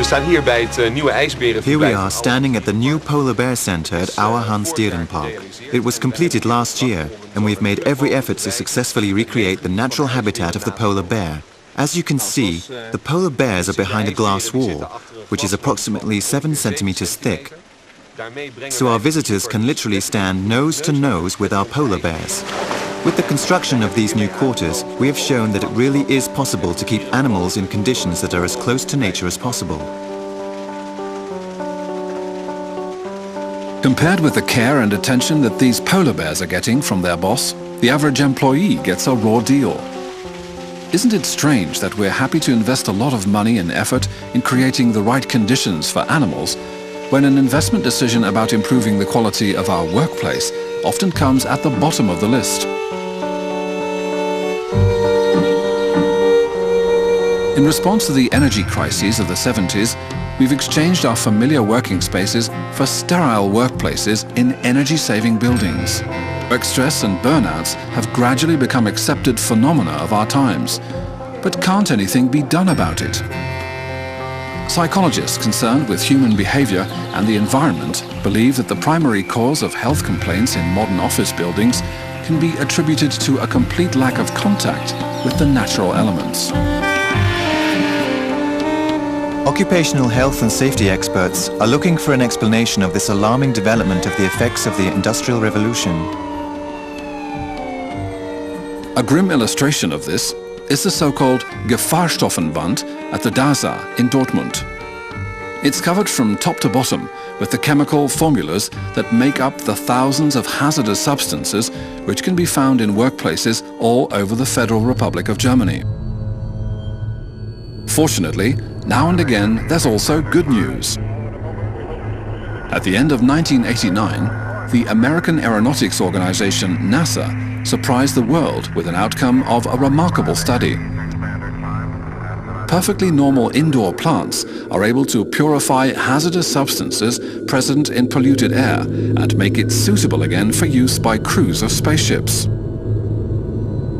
Here we are standing at the new polar bear center at our Dierenpark. It was completed last year, and we've made every effort to successfully recreate the natural habitat of the polar bear. As you can see, the polar bears are behind a glass wall, which is approximately 7 centimeters thick. So our visitors can literally stand nose to nose with our polar bears. With the construction of these new quarters, we have shown that it really is possible to keep animals in conditions that are as close to nature as possible. Compared with the care and attention that these polar bears are getting from their boss, the average employee gets a raw deal. Isn't it strange that we're happy to invest a lot of money and effort in creating the right conditions for animals, when an investment decision about improving the quality of our workplace often comes at the bottom of the list? In response to the energy crises of the 70s, we've exchanged our familiar working spaces for sterile workplaces in energy-saving buildings. Work stress and burnouts have gradually become accepted phenomena of our times. But can't anything be done about it? Psychologists concerned with human behavior and the environment believe that the primary cause of health complaints in modern office buildings can be attributed to a complete lack of contact with the natural elements. Occupational health and safety experts are looking for an explanation of this alarming development of the effects of the Industrial Revolution. A grim illustration of this is the so-called Gefahrstoffenwand at the DASA in Dortmund. It's covered from top to bottom with the chemical formulas that make up the thousands of hazardous substances which can be found in workplaces all over the Federal Republic of Germany. Fortunately, now and again there's also good news. At the end of 1989, the American aeronautics organization NASA surprised the world with an outcome of a remarkable study. Perfectly normal indoor plants are able to purify hazardous substances present in polluted air and make it suitable again for use by crews of spaceships.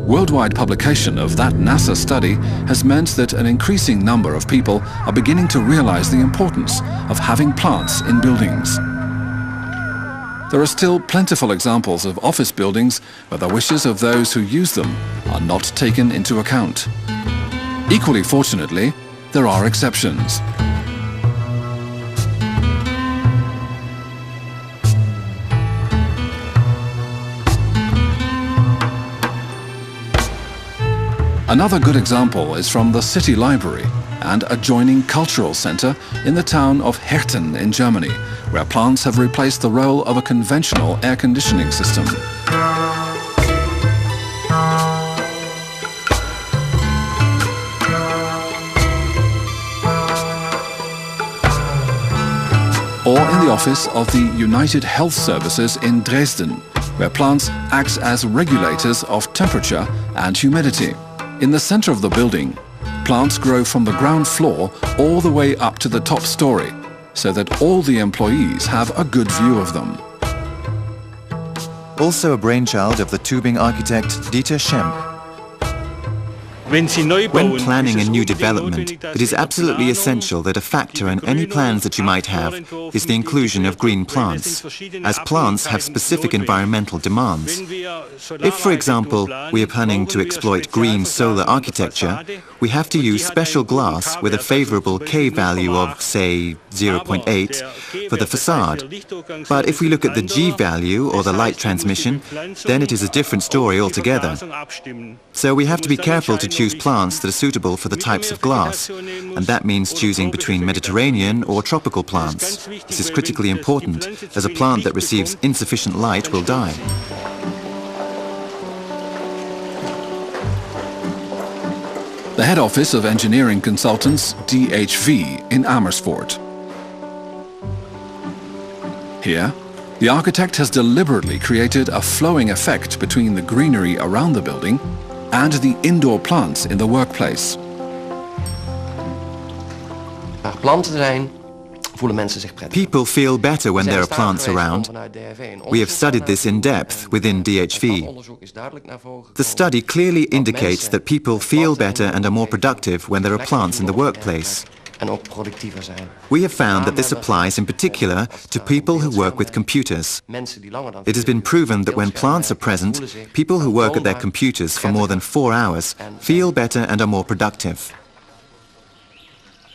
Worldwide publication of that NASA study has meant that an increasing number of people are beginning to realize the importance of having plants in buildings. There are still plentiful examples of office buildings where the wishes of those who use them are not taken into account. Equally fortunately, there are exceptions. Another good example is from the City Library and adjoining cultural center in the town of Herten in Germany, where plants have replaced the role of a conventional air conditioning system. Or in the office of the United Health Services in Dresden, where plants act as regulators of temperature and humidity. In the center of the building, plants grow from the ground floor all the way up to the top story, so that all the employees have a good view of them. Also a brainchild of the tubing architect Schempp. When planning a new development, it is absolutely essential that a factor in any plans that you might have is the inclusion of green plants, as plants have specific environmental demands. If, for example, we are planning to exploit green solar architecture, we have to use special glass with a favorable K value of, say, 0.8 for the facade. But if we look at the G value or the light transmission, then it is a different story altogether. So we have to be careful to choose plants that are suitable for the types of glass, and that means choosing between Mediterranean or tropical plants. This is critically important, as a plant that receives insufficient light will die. The head office of engineering consultants DHV in Amersfoort. Here, the architect has deliberately created a flowing effect between the greenery around the building and the indoor plants in the workplace. People feel better when there are plants around. We have studied this in depth within DHV. The study clearly indicates that people feel better and are more productive when there are plants in the workplace. en ook productiever zijn. We have found that this applies in particular to people who work with computers. It has been proven that when plants are present, people who work at their computers for more than 4 hours feel better and are more productive.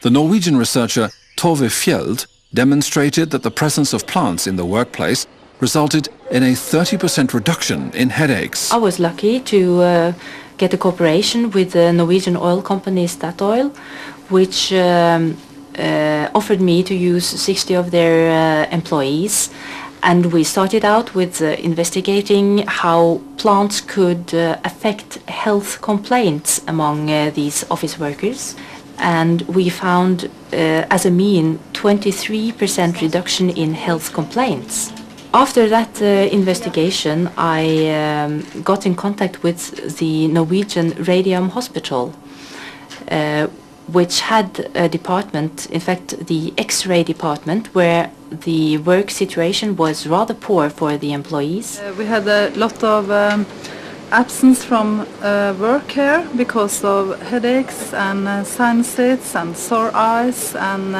The Norwegian researcher Tove Fjeld demonstrated that the presence of plants in the workplace resulted in a 30% reduction in headaches. I was lucky to get a cooperation with the Norwegian oil company Statoil, which offered me to use 60 of their employees. And we started out with investigating how plants could affect health complaints among these office workers. And we found, as a mean, 23% reduction in health complaints. After that investigation, I got in contact with the Norwegian Radium Hospital, which had a department, in fact the X-ray department, where the work situation was rather poor for the employees. We had a lot of absence from work here because of headaches and sinusitis and sore eyes and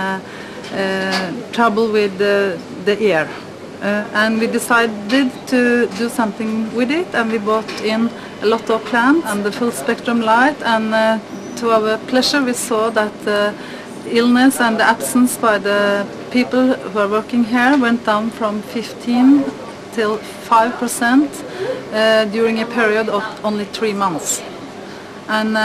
trouble with the ear. And we decided to do something with it, and we bought in a lot of plants and the full spectrum light, and to our pleasure we saw that the illness and the absence by the people who are working here went down from 15 till 5% during a period of only 3 months. And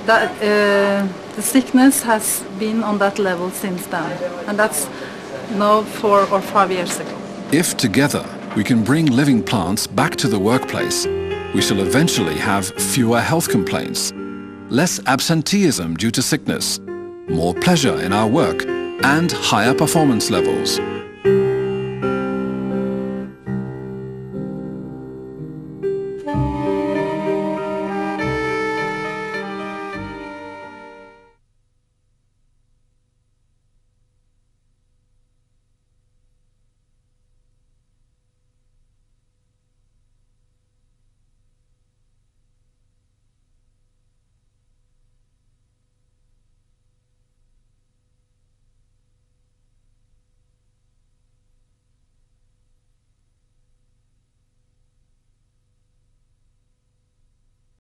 the sickness has been on that level since then, and that's now 4 or 5 years ago. If together we can bring living plants back to the workplace, we shall eventually have fewer health complaints, less absenteeism due to sickness, more pleasure in our work, and higher performance levels.